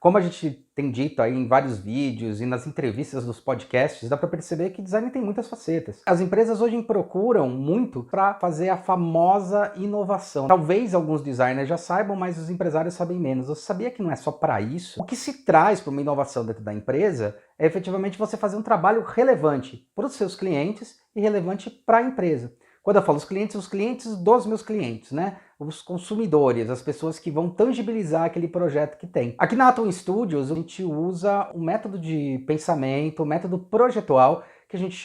Como a gente tem dito aí em vários vídeos e nas entrevistas dos podcasts, dá para perceber que design tem muitas facetas. As empresas hoje procuram muito para fazer a famosa inovação. Talvez alguns designers já saibam, mas os empresários sabem menos. Você sabia que não é só para isso? O que se traz para uma inovação dentro da empresa é efetivamente você fazer um trabalho relevante para os seus clientes e relevante para a empresa. Quando eu falo os clientes dos meus clientes, né? Os consumidores, as pessoas que vão tangibilizar aquele projeto que tem. Aqui na Atom Studios, a gente usa um método de pensamento, um método projetual, que a gente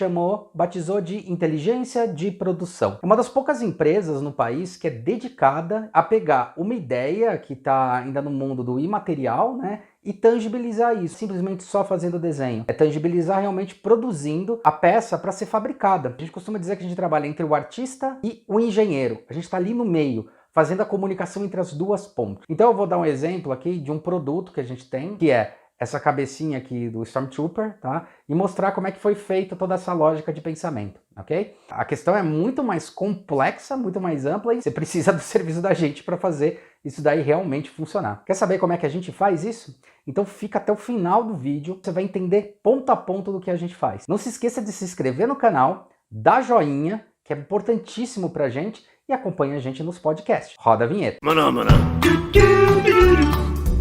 batizou de inteligência de produção. É uma das poucas empresas no país que é dedicada a pegar uma ideia que está ainda no mundo do imaterial, né? E tangibilizar isso, simplesmente só fazendo desenho. É tangibilizar realmente produzindo a peça para ser fabricada. A gente costuma dizer que a gente trabalha entre o artista e o engenheiro. A gente está ali no meio, fazendo a comunicação entre as duas pontas. Então eu vou dar um exemplo aqui de um produto que a gente tem, que é essa cabecinha aqui do Stormtrooper, tá? E mostrar como é que foi feita toda essa lógica de pensamento, ok? A questão é muito mais complexa, muito mais ampla, e você precisa do serviço da gente para fazer isso daí realmente funcionar. Quer saber como é que a gente faz isso? Então fica até o final do vídeo, você vai entender ponto a ponto do que a gente faz. Não se esqueça de se inscrever no canal, dar joinha, que é importantíssimo pra gente, e acompanha a gente nos podcasts. Roda a vinheta. Maná, maná.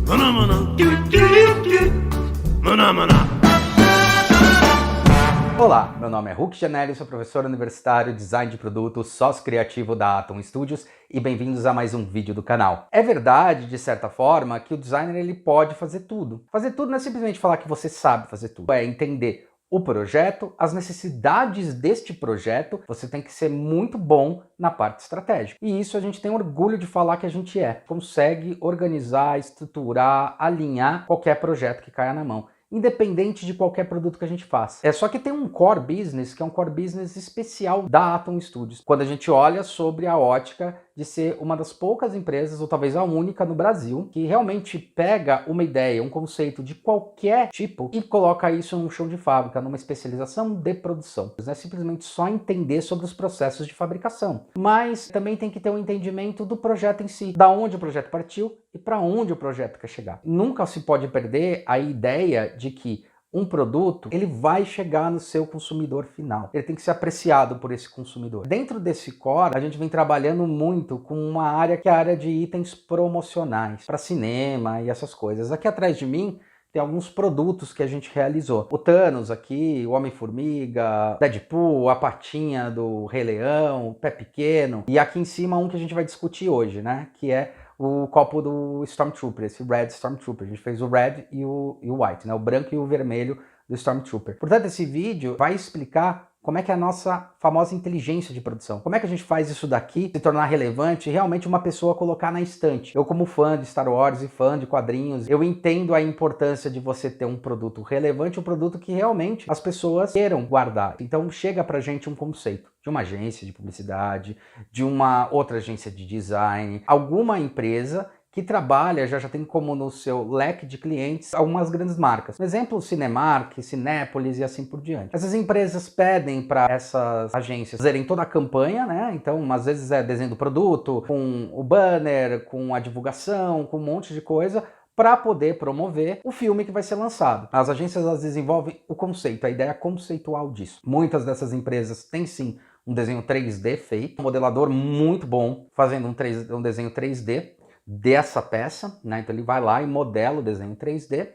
Maná, maná. Maná, maná. Olá, meu nome é Huck Janelli, sou professor universitário, design de produto, sócio criativo da Atom Studios e bem-vindos a mais um vídeo do canal. É verdade, de certa forma, que o designer ele pode fazer tudo. Fazer tudo não é simplesmente falar que você sabe fazer tudo, é entender o projeto, as necessidades deste projeto, você tem que ser muito bom na parte estratégica. E isso a gente tem orgulho de falar que a gente consegue organizar, estruturar, alinhar qualquer projeto que caia na mão, independente de qualquer produto que a gente faça. É só que tem um core business, que é um core business especial da Atom Studios, quando a gente olha sobre a ótica de ser uma das poucas empresas, ou talvez a única no Brasil, que realmente pega uma ideia, um conceito de qualquer tipo e coloca isso num chão de fábrica, numa especialização de produção. Não é simplesmente só entender sobre os processos de fabricação, mas também tem que ter um entendimento do projeto em si, da onde o projeto partiu e para onde o projeto quer chegar. Nunca se pode perder a ideia de que um produto, ele vai chegar no seu consumidor final. Ele tem que ser apreciado por esse consumidor. Dentro desse core, a gente vem trabalhando muito com uma área que é a área de itens promocionais, para cinema e essas coisas. Aqui atrás de mim, tem alguns produtos que a gente realizou. O Thanos aqui, o Homem-Formiga, Deadpool, a patinha do Rei Leão, o Pé Pequeno. E aqui em cima um que a gente vai discutir hoje, né? Que é o copo do Stormtrooper, esse Red Stormtrooper. A gente fez o Red e o White, né? O branco e o vermelho do Stormtrooper. Portanto, esse vídeo vai explicar como é que é a nossa famosa inteligência de produção. Como é que a gente faz isso daqui se tornar relevante e realmente uma pessoa colocar na estante. Eu, como fã de Star Wars e fã de quadrinhos, eu entendo a importância de você ter um produto relevante, um produto que realmente as pessoas queiram guardar. Então chega pra gente um conceito de uma agência de publicidade, de uma outra agência de design, alguma empresa que trabalha, já tem como no seu leque de clientes algumas grandes marcas. Por exemplo, Cinemark, Cinépolis e assim por diante. Essas empresas pedem para essas agências fazerem toda a campanha, né? Então, às vezes é desenho do produto, com o banner, com a divulgação, com um monte de coisa, para poder promover o filme que vai ser lançado. As agências elas desenvolvem o conceito, a ideia conceitual disso. Muitas dessas empresas têm sim um desenho 3D feito, um modelador muito bom fazendo um desenho 3D, dessa peça, né? Então ele vai lá e modela o desenho 3D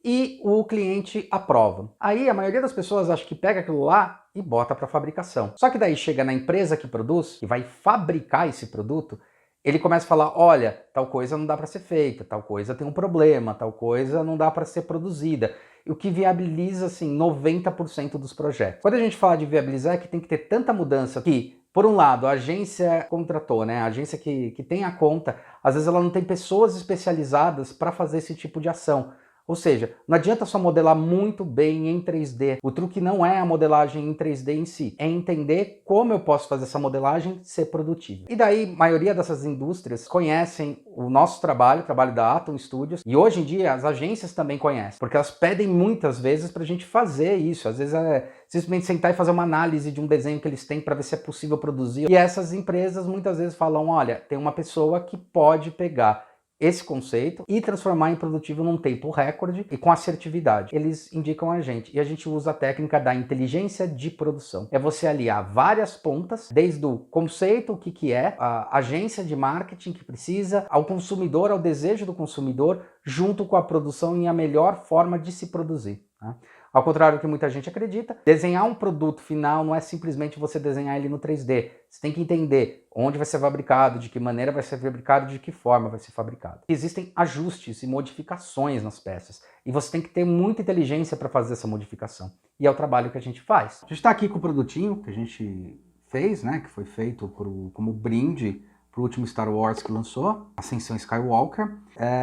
e o cliente aprova. Aí a maioria das pessoas acha que pega aquilo lá e bota para fabricação. Só que daí chega na empresa que produz, que vai fabricar esse produto, ele começa a falar, olha, tal coisa não dá para ser feita, tal coisa tem um problema, tal coisa não dá para ser produzida. O que viabiliza, assim, 90% dos projetos. Quando a gente fala de viabilizar, é que tem que ter tanta mudança que, por um lado, a agência contratou, né? A agência que tem a conta, às vezes ela não tem pessoas especializadas para fazer esse tipo de ação. Ou seja, não adianta só modelar muito bem em 3D. O truque não é a modelagem em 3D em si, é entender como eu posso fazer essa modelagem ser produtiva. E daí, a maioria dessas indústrias conhecem o nosso trabalho, o trabalho da Atom Studios, e hoje em dia as agências também conhecem, porque elas pedem muitas vezes para a gente fazer isso. Às vezes é simplesmente sentar e fazer uma análise de um desenho que eles têm para ver se é possível produzir. E essas empresas muitas vezes falam, olha, tem uma pessoa que pode pegar esse conceito e transformar em produtivo num tempo recorde e com assertividade. Eles indicam a gente e a gente usa a técnica da inteligência de produção. É você aliar várias pontas, desde o conceito, o que é, a agência de marketing que precisa, ao consumidor, ao desejo do consumidor, junto com a produção e a melhor forma de se produzir, né? Ao contrário do que muita gente acredita, desenhar um produto final não é simplesmente você desenhar ele no 3D. Você tem que entender onde vai ser fabricado, de que maneira vai ser fabricado, de que forma vai ser fabricado. Existem ajustes e modificações nas peças e você tem que ter muita inteligência para fazer essa modificação. E é o trabalho que a gente faz. A gente está aqui com o produtinho que a gente fez, né, que foi feito como brinde pro último Star Wars que lançou, Ascensão Skywalker.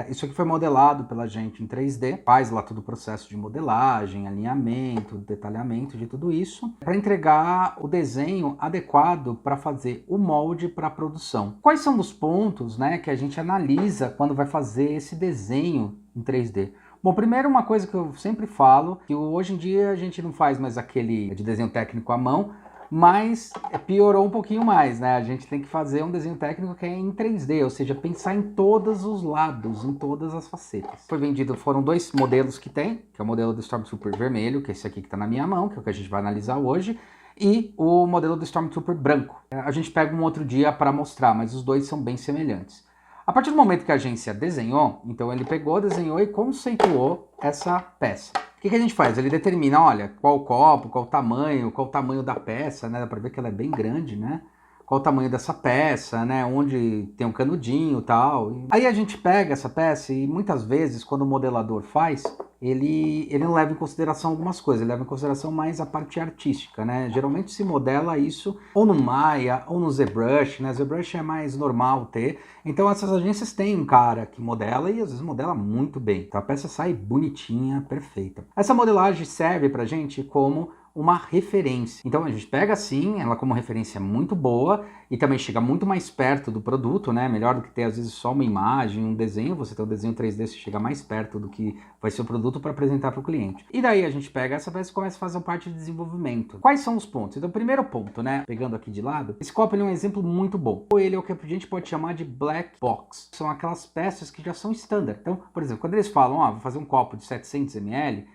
Isso aqui foi modelado pela gente em 3D, faz lá todo o processo de modelagem, alinhamento, detalhamento de tudo isso, para entregar o desenho adequado para fazer o molde para a produção. Quais são os pontos, né, que a gente analisa quando vai fazer esse desenho em 3D? Bom, primeiro uma coisa que eu sempre falo, que hoje em dia a gente não faz mais aquele de desenho técnico à mão, mas piorou um pouquinho mais, né? A gente tem que fazer um desenho técnico que é em 3D, ou seja, pensar em todos os lados, em todas as facetas. Foi vendido, foram dois modelos que tem, que é o modelo do Stormtrooper vermelho, que é esse aqui que está na minha mão, que é o que a gente vai analisar hoje, e o modelo do Stormtrooper branco. A gente pega um outro dia para mostrar, mas os dois são bem semelhantes. A partir do momento que a agência desenhou, então ele pegou, desenhou e conceituou essa peça. O que a gente faz? Ele determina, olha, qual copo, qual o tamanho da peça, né? Dá pra ver que ela é bem grande, né? Qual o tamanho dessa peça, né? Onde tem um canudinho e tal. Aí a gente pega essa peça e muitas vezes, quando o modelador faz, ele não leva em consideração algumas coisas, ele leva em consideração mais a parte artística, né? Geralmente se modela isso ou no Maya ou no ZBrush, né? ZBrush é mais normal ter. Então essas agências têm um cara que modela e às vezes modela muito bem. Então a peça sai bonitinha, perfeita. Essa modelagem serve pra gente como uma referência. Então a gente pega assim, ela como referência muito boa e também chega muito mais perto do produto, né? Melhor do que ter às vezes só uma imagem, um desenho, você tem um desenho 3D, você chega mais perto do que vai ser o produto para apresentar para o cliente. E daí a gente pega essa peça e começa a fazer uma parte de desenvolvimento. Quais são os pontos? Então o primeiro ponto, né? Pegando aqui de lado, esse copo ele é um exemplo muito bom. Ele é o que a gente pode chamar de black box. São aquelas peças que já são standard. Então, por exemplo, quando eles falam, ó, vou fazer um copo de 700 ml,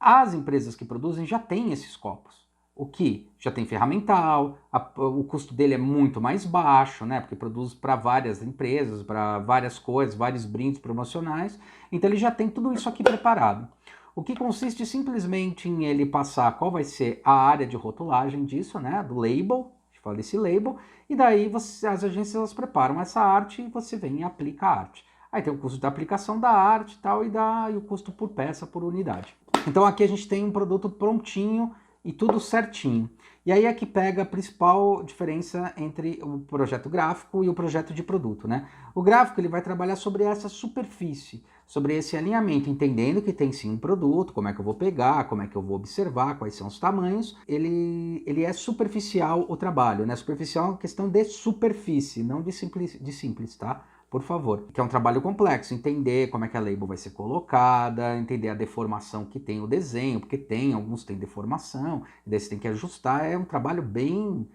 as empresas que produzem já têm esses copos, o que já tem ferramental, o custo dele é muito mais baixo, né? Porque produz para várias empresas, para várias coisas, vários brindes promocionais, então ele já tem tudo isso aqui preparado. O que consiste simplesmente em ele passar qual vai ser a área de rotulagem disso, né? Do label, a gente fala desse label, e daí as agências elas preparam essa arte e você vem e aplica a arte. Aí tem o custo da aplicação da arte e tal, e o custo por peça, por unidade. Então aqui a gente tem um produto prontinho e tudo certinho. E aí é que pega a principal diferença entre o projeto gráfico e o projeto de produto, né? O gráfico ele vai trabalhar sobre essa superfície, sobre esse alinhamento, entendendo que tem sim um produto, como é que eu vou pegar, como é que eu vou observar, quais são os tamanhos. Ele é superficial o trabalho, né? Superficial é uma questão de superfície, não de simples, tá? Por favor, que é um trabalho complexo, entender como é que a label vai ser colocada, entender a deformação que tem o desenho, porque alguns têm deformação, e daí você tem que ajustar, é um trabalho bem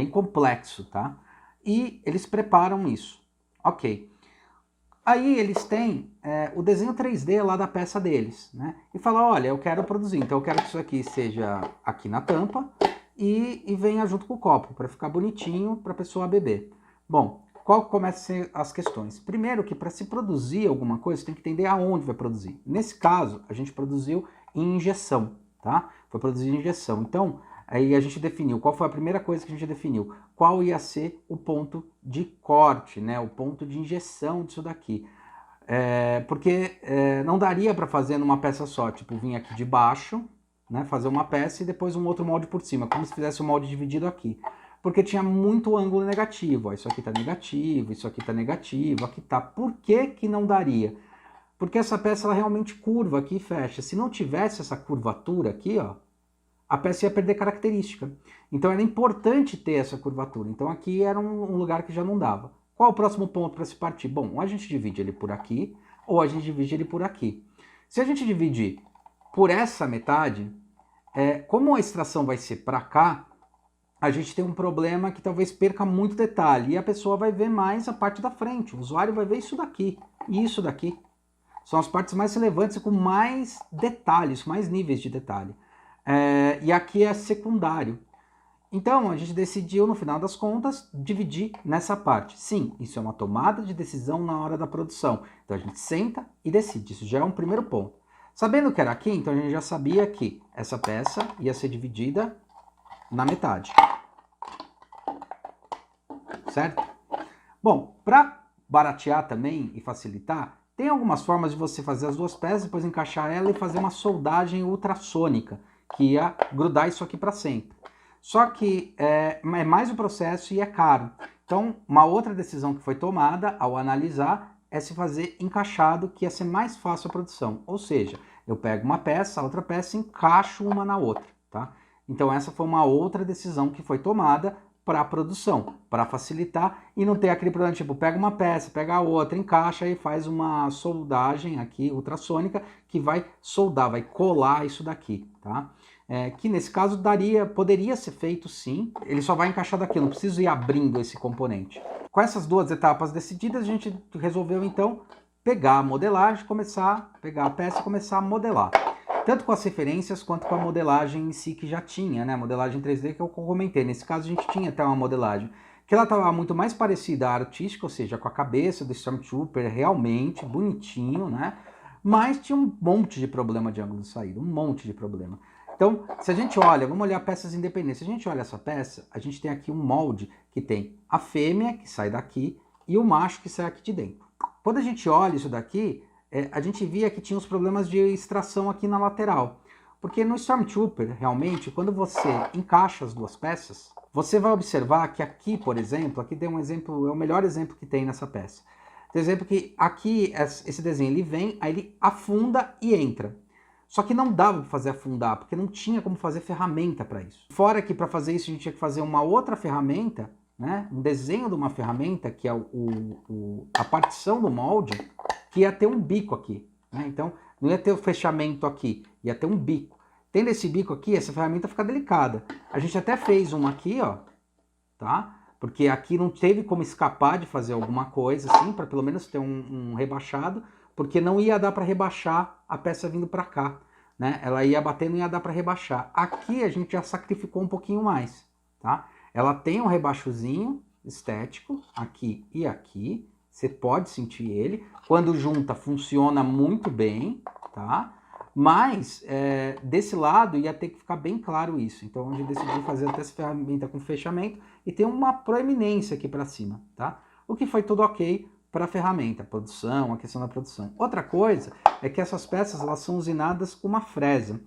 complexo, tá? E eles preparam isso, ok. Aí eles têm o desenho 3D lá da peça deles, né? E falam, olha, eu quero produzir, então eu quero que isso aqui seja aqui na tampa e venha junto com o copo, para ficar bonitinho para a pessoa beber. Bom, qual começam a ser as questões? Primeiro que para se produzir alguma coisa, você tem que entender aonde vai produzir. Nesse caso, a gente produziu em injeção, tá? Foi produzido em injeção. Então, aí a gente definiu, qual foi a primeira coisa que a gente definiu? Qual ia ser o ponto de corte, né? O ponto de injeção disso daqui. Porque não daria para fazer numa peça só, tipo, vir aqui de baixo, né? Fazer uma peça e depois um outro molde por cima, como se fizesse um molde dividido aqui. Porque tinha muito ângulo negativo. Ó, isso aqui está negativo, isso aqui está negativo, aqui está. Por que que não daria? Porque essa peça ela realmente curva aqui e fecha. Se não tivesse essa curvatura aqui, ó, a peça ia perder característica. Então era importante ter essa curvatura. Então aqui era um lugar que já não dava. Qual é o próximo ponto para se partir? Bom, ou a gente divide ele por aqui, ou a gente divide ele por aqui. Se a gente dividir por essa metade, como a extração vai ser para cá, a gente tem um problema que talvez perca muito detalhe, e a pessoa vai ver mais a parte da frente, o usuário vai ver isso daqui e isso daqui. São as partes mais relevantes com mais detalhes, mais níveis de detalhe. E aqui é secundário. Então, a gente decidiu, no final das contas, dividir nessa parte. Sim, isso é uma tomada de decisão na hora da produção. Então, a gente senta e decide. Isso já é um primeiro ponto. Sabendo que era aqui, então a gente já sabia que essa peça ia ser dividida na metade. Certo? Bom, para baratear também e facilitar, tem algumas formas de você fazer as duas peças, depois encaixar ela e fazer uma soldagem ultrassônica, que ia grudar isso aqui para sempre. Só que é mais o processo e é caro. Então, uma outra decisão que foi tomada ao analisar é se fazer encaixado, que ia ser mais fácil a produção. Ou seja, eu pego uma peça, outra peça e encaixo uma na outra, tá? Então essa foi uma outra decisão que foi tomada para a produção, para facilitar e não ter aquele problema, tipo, pega uma peça, pega a outra, encaixa e faz uma soldagem aqui ultrassônica que vai soldar, vai colar isso daqui, tá? Que nesse caso poderia ser feito sim, ele só vai encaixar daqui, eu não preciso ir abrindo esse componente. Com essas duas etapas decididas, a gente resolveu então pegar a modelagem, pegar a peça e começar a modelar. Tanto com as referências quanto com a modelagem em si que já tinha, né? A modelagem 3D que eu comentei. Nesse caso a gente tinha até uma modelagem que ela estava muito mais parecida à artística, ou seja, com a cabeça do Stormtrooper realmente bonitinho, né? Mas tinha um monte de problema de ângulo de saída, um monte de problema. Então, se a gente olha, vamos olhar peças independentes. Se a gente olha essa peça, a gente tem aqui um molde que tem a fêmea, que sai daqui, e o macho, que sai aqui de dentro. Quando a gente olha isso daqui, a gente via que tinha os problemas de extração aqui na lateral. Porque no Stormtrooper, realmente, quando você encaixa as duas peças, você vai observar que aqui, por exemplo, aqui tem um exemplo, é o melhor exemplo que tem nessa peça. Tem exemplo que aqui, esse desenho, ele vem, aí ele afunda e entra. Só que não dava para fazer afundar, porque não tinha como fazer ferramenta para isso. Fora que para fazer isso a gente tinha que fazer uma outra ferramenta, né? Um desenho de uma ferramenta, que é a partição do molde, que ia ter um bico aqui, né? Então não ia ter o fechamento aqui, ia ter um bico. Tendo esse bico aqui, essa ferramenta fica delicada. A gente até fez uma aqui, ó, tá? Porque aqui não teve como escapar de fazer alguma coisa assim, para pelo menos ter um rebaixado, porque não ia dar para rebaixar a peça vindo para cá, né? Ela ia bater, não ia dar para rebaixar. Aqui a gente já sacrificou um pouquinho mais, tá? Ela tem um rebaixozinho estético aqui e aqui, você pode sentir ele. Quando junta funciona muito bem, tá? Mas desse lado ia ter que ficar bem claro isso. Então a gente decidiu fazer até essa ferramenta com fechamento e tem uma proeminência aqui para cima, tá? O que foi tudo ok para a ferramenta, produção, a questão da produção. Outra coisa é que essas peças elas são usinadas com uma fresa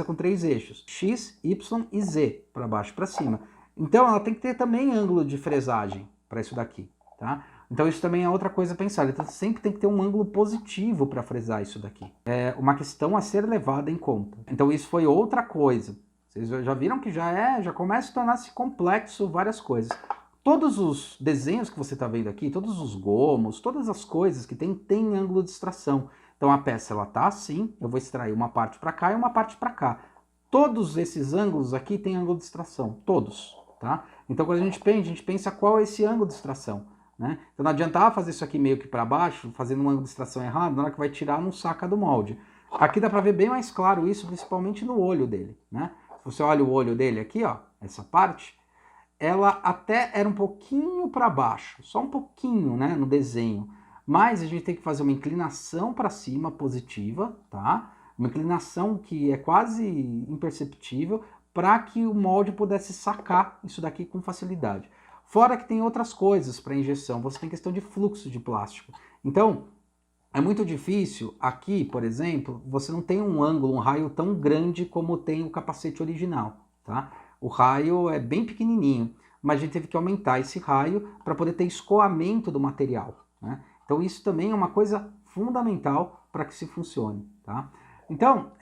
com 3 eixos, X, Y e Z, para baixo e para cima. Então ela tem que ter também ângulo de fresagem para isso daqui, tá? Então isso também é outra coisa a pensar, então sempre tem que ter um ângulo positivo para fresar isso daqui. É uma questão a ser levada em conta. Então isso foi outra coisa. Vocês já viram que já começa a tornar-se complexo várias coisas. Todos os desenhos que você está vendo aqui, todos os gomos, todas as coisas que tem ângulo de extração. Então a peça ela tá assim, eu vou extrair uma parte para cá e uma parte para cá. Todos esses ângulos aqui têm ângulo de extração, todos, tá? Então quando a gente pensa qual é esse ângulo de extração, né? Então não adiantava fazer isso aqui meio que para baixo, fazendo um ângulo de extração errado, na hora que vai tirar não saca do molde. Aqui dá para ver bem mais claro isso, principalmente no olho dele, né? Se você olha o olho dele aqui, ó, essa parte, ela até era um pouquinho para baixo, só um pouquinho, né, no desenho. Mas a gente tem que fazer uma inclinação para cima positiva, tá? Uma inclinação que é quase imperceptível para que o molde pudesse sacar isso daqui com facilidade. Fora que tem outras coisas para injeção, você tem questão de fluxo de plástico. Então, é muito difícil, aqui, por exemplo, você não tem um ângulo, um raio tão grande como tem o capacete original, tá? O raio é bem pequenininho, mas a gente teve que aumentar esse raio para poder ter escoamento do material, né? Então isso também é uma coisa fundamental para que se funcione, tá? Então,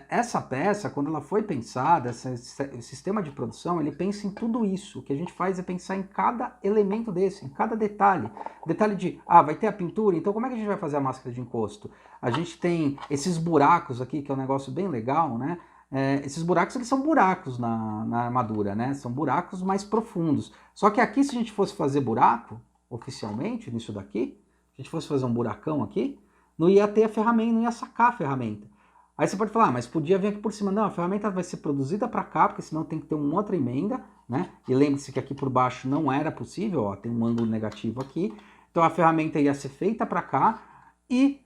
essa peça, quando ela foi pensada, esse sistema de produção, ele pensa em tudo isso. O que a gente faz é pensar em cada elemento desse, em cada detalhe. Detalhe de, vai ter a pintura, então como é que a gente vai fazer a máscara de encosto? A gente tem esses buracos aqui, que é um negócio bem legal, né? esses buracos, eles são buracos na armadura, né? São buracos mais profundos. Só que aqui, se a gente fosse fazer buraco, oficialmente, nisso daqui, se a gente fosse fazer um buracão aqui, não ia ter a ferramenta, não ia sacar a ferramenta. Aí você pode falar, mas podia vir aqui por cima. Não, a ferramenta vai ser produzida para cá, porque senão tem que ter uma outra emenda, né? E lembre-se que aqui por baixo não era possível, ó, tem um ângulo negativo aqui. Então a ferramenta ia ser feita para cá e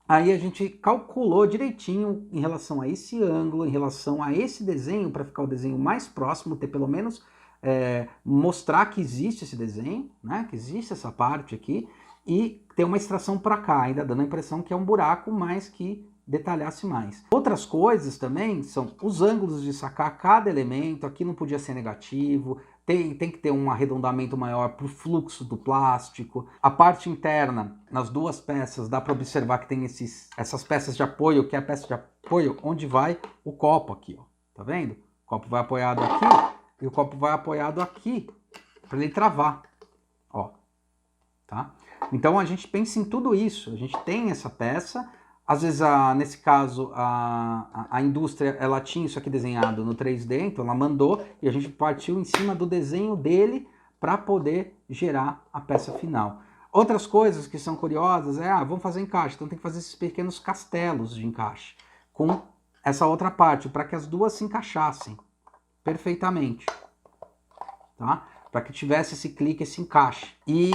aí a gente calculou direitinho em relação a esse ângulo, em relação a esse desenho, para ficar o desenho mais próximo, ter pelo menos, mostrar que existe esse desenho, né? Que existe essa parte aqui, e ter uma extração para cá, ainda dando a impressão que é um buraco, mas que detalhasse mais. Outras coisas também são os ângulos de sacar cada elemento. Aqui não podia ser negativo, tem que ter um arredondamento maior para o fluxo do plástico. A parte interna, nas duas peças, dá para observar que tem essas peças de apoio, que é a peça de apoio onde vai o copo aqui, ó. Tá vendo? O copo vai apoiado aqui e o copo vai apoiado aqui para ele travar, ó. Tá? Então a gente pensa em tudo isso, a gente tem essa peça. Às vezes, nesse caso, a indústria ela tinha isso aqui desenhado no 3D, então ela mandou e a gente partiu em cima do desenho dele para poder gerar a peça final. Outras coisas que são curiosas vamos fazer encaixe, então tem que fazer esses pequenos castelos de encaixe com essa outra parte, para que as duas se encaixassem perfeitamente, tá? Para que tivesse esse clique, esse encaixe. E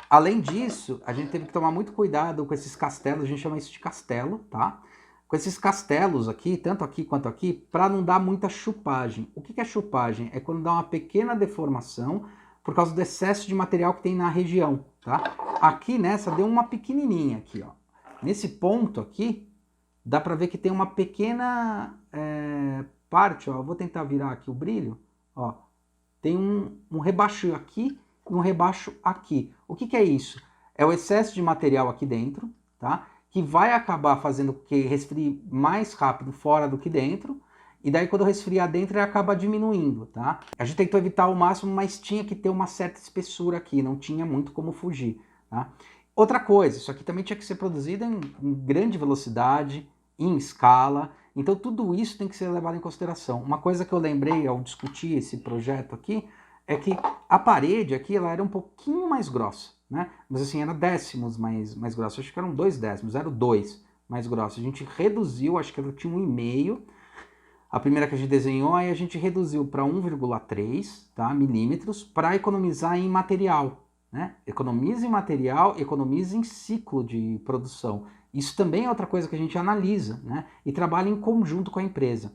além disso, a gente teve que tomar muito cuidado com esses castelos, a gente chama isso de castelo, tá? Com esses castelos aqui, tanto aqui quanto aqui, para não dar muita chupagem. O que é chupagem? É quando dá uma pequena deformação por causa do excesso de material que tem na região, tá? Aqui nessa deu uma pequenininha aqui, ó. Nesse ponto aqui, dá para ver que tem uma pequena parte, ó. Eu vou tentar virar aqui o brilho, ó. Tem um rebaixo aqui, um rebaixo aqui. O que é isso? É o excesso de material aqui dentro, tá? Que vai acabar fazendo com que resfrie mais rápido fora do que dentro, e daí quando resfriar dentro ele acaba diminuindo, tá? A gente tentou evitar ao máximo, mas tinha que ter uma certa espessura aqui, não tinha muito como fugir, tá? Outra coisa, isso aqui também tinha que ser produzido em grande velocidade, em escala, então tudo isso tem que ser levado em consideração. Uma coisa que eu lembrei ao discutir esse projeto aqui, é que a parede aqui ela era um pouquinho mais grossa, né? Mas assim, era décimos mais grossa. Acho que eram 2 décimos, era 2 mais grossa. A gente reduziu, acho que ela tinha 1,5. A primeira que a gente desenhou, aí a gente reduziu para 1,3, tá, milímetros, para economizar em material, né? Economiza em material, economiza em ciclo de produção. Isso também é outra coisa que a gente analisa, né? E trabalha em conjunto com a empresa.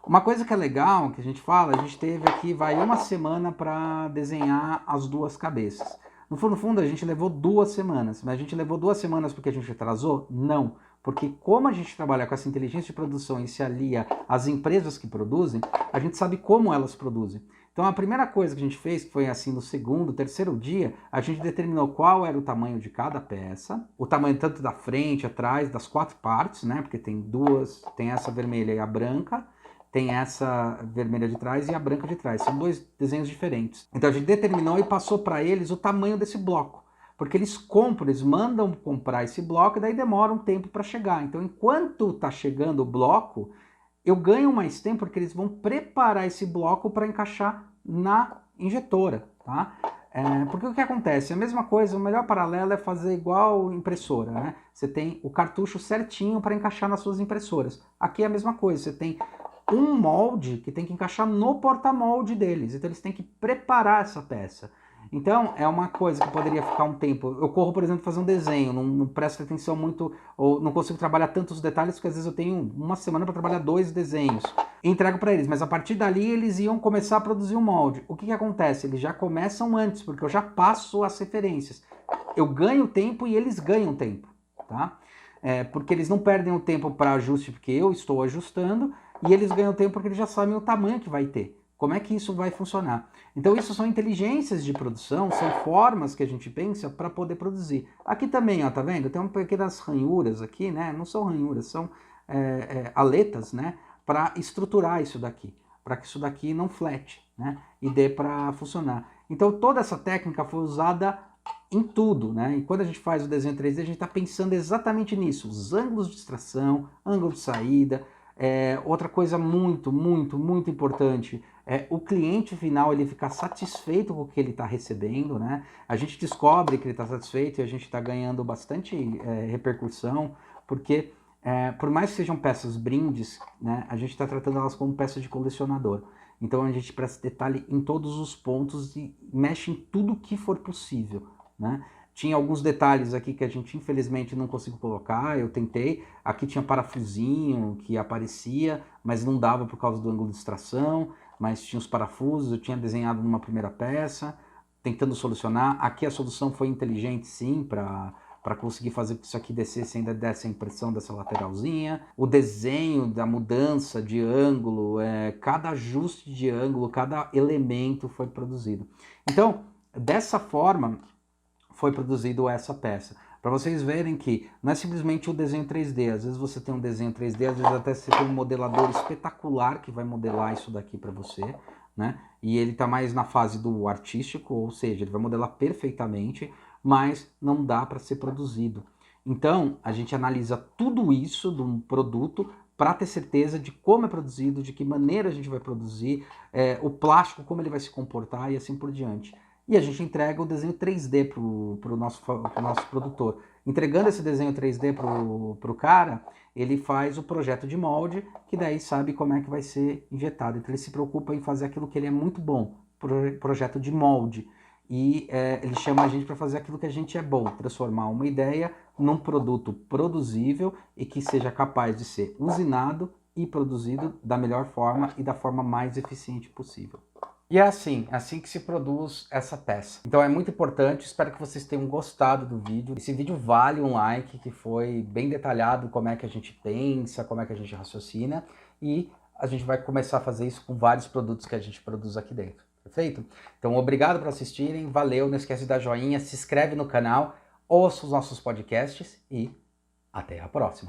Uma coisa que é legal, que a gente fala, a gente teve aqui, uma semana para desenhar as duas cabeças. No fundo, a gente levou 2 semanas, mas a gente levou 2 semanas porque a gente atrasou? Não, porque como a gente trabalha com essa inteligência de produção e se alia às empresas que produzem, a gente sabe como elas produzem. Então a primeira coisa que a gente fez, que foi assim no segundo, terceiro dia, a gente determinou qual era o tamanho de cada peça, o tamanho tanto da frente, atrás, das 4 partes, né? Porque tem duas, tem essa vermelha e a branca, tem essa vermelha de trás e a branca de trás. São 2 desenhos diferentes. Então a gente determinou e passou para eles o tamanho desse bloco. Porque eles compram, eles mandam comprar esse bloco e daí demora um tempo para chegar. Então enquanto está chegando o bloco, eu ganho mais tempo porque eles vão preparar esse bloco para encaixar na injetora, tá? Porque o que acontece? A mesma coisa, o melhor paralelo é fazer igual impressora, né? Você tem o cartucho certinho para encaixar nas suas impressoras. Aqui é a mesma coisa, você tem um molde que tem que encaixar no porta-molde deles, então eles têm que preparar essa peça. Então é uma coisa que poderia ficar um tempo, eu corro por exemplo fazer um desenho, não presto atenção muito, ou não consigo trabalhar tantos detalhes, porque às vezes eu tenho uma semana para trabalhar 2 desenhos, entrego para eles, mas a partir dali eles iam começar a produzir um molde. O que acontece? Eles já começam antes, porque eu já passo as referências, eu ganho tempo e eles ganham tempo, tá? Porque eles não perdem o tempo para ajuste, porque eu estou ajustando, e eles ganham tempo porque eles já sabem o tamanho que vai ter. Como é que isso vai funcionar? Então isso são inteligências de produção, são formas que a gente pensa para poder produzir. Aqui também, ó, tá vendo? Tem umas pequenas ranhuras aqui, né? Não são ranhuras, são aletas, né? Para estruturar isso daqui, para que isso daqui não flete, né? E dê para funcionar. Então toda essa técnica foi usada em tudo, né? E quando a gente faz o desenho 3D, a gente está pensando exatamente nisso. Os ângulos de extração, ângulo de saída, Outra coisa muito importante é o cliente final ele ficar satisfeito com o que ele está recebendo, né? A gente descobre que ele está satisfeito e a gente está ganhando bastante repercussão, porque por mais que sejam peças brindes, né, a gente está tratando elas como peças de colecionador. Então a gente presta detalhe em todos os pontos e mexe em tudo que for possível, né? Tinha alguns detalhes aqui que a gente infelizmente não conseguiu colocar, eu tentei. Aqui tinha parafusinho que aparecia, mas não dava por causa do ângulo de extração, mas tinha os parafusos, eu tinha desenhado numa primeira peça, tentando solucionar. Aqui a solução foi inteligente sim, para conseguir fazer que isso aqui descesse, ainda desse a impressão dessa lateralzinha. O desenho da mudança de ângulo, cada ajuste de ângulo, cada elemento foi produzido. Então, dessa forma, foi produzido essa peça. Para vocês verem que não é simplesmente o desenho 3D, às vezes você tem um desenho 3D, às vezes até você tem um modelador espetacular que vai modelar isso daqui para você, né? E ele está mais na fase do artístico, ou seja, ele vai modelar perfeitamente, mas não dá para ser produzido. Então, a gente analisa tudo isso de um produto para ter certeza de como é produzido, de que maneira a gente vai produzir, o plástico, como ele vai se comportar e assim por diante. E a gente entrega o desenho 3D pro nosso produtor. Entregando esse desenho 3D pro cara, ele faz o projeto de molde, que daí sabe como é que vai ser injetado. Então ele se preocupa em fazer aquilo que ele é muito bom, projeto de molde. E ele chama a gente para fazer aquilo que a gente é bom, transformar uma ideia num produto produzível e que seja capaz de ser usinado e produzido da melhor forma e da forma mais eficiente possível. E é assim que se produz essa peça. Então é muito importante, espero que vocês tenham gostado do vídeo. Esse vídeo vale um like, que foi bem detalhado como é que a gente pensa, como é que a gente raciocina, e a gente vai começar a fazer isso com vários produtos que a gente produz aqui dentro, perfeito? Então obrigado por assistirem, valeu, não esquece de dar joinha, se inscreve no canal, ouça os nossos podcasts e até a próxima.